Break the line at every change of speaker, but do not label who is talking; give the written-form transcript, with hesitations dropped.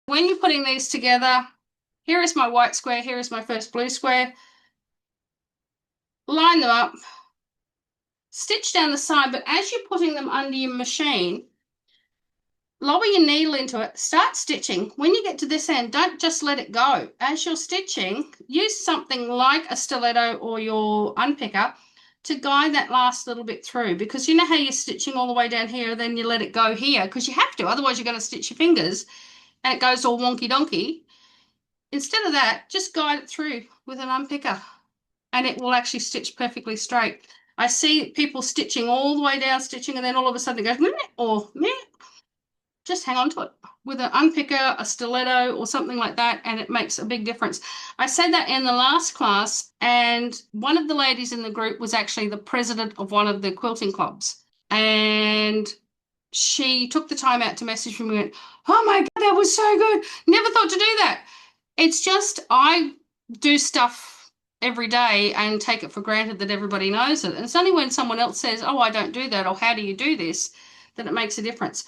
When you're putting these together, here is my white square, here is my first blue square. Line them up, stitch down the side, but as you're putting them under your machine, lower your needle into it, start stitching. When you get to this end, don't just let it go. As you're stitching, use something like a stiletto or your unpicker to guide that last little bit through, because you know how you're stitching all the way down here, then you let it go here, because you have to, otherwise you're going to stitch your fingers and it goes all wonky donkey. Instead of that, just guide it through with an unpicker and it will actually stitch perfectly straight. I see people stitching all the way down, stitching, and then all of a sudden it goes meh or meh. Just hang on to it with an unpicker, a stiletto, or something like that, and it makes a big difference. I said that in the last class, and one of the ladies in the group was actually the president of one of the quilting clubs. And she took the time out to message me and went, "Oh my God, that was so good. Never thought to do that." It's just, I do stuff every day and take it for granted that everybody knows it. And it's only when someone else says, "Oh, I don't do that," or "How do you do this?" that it makes a difference.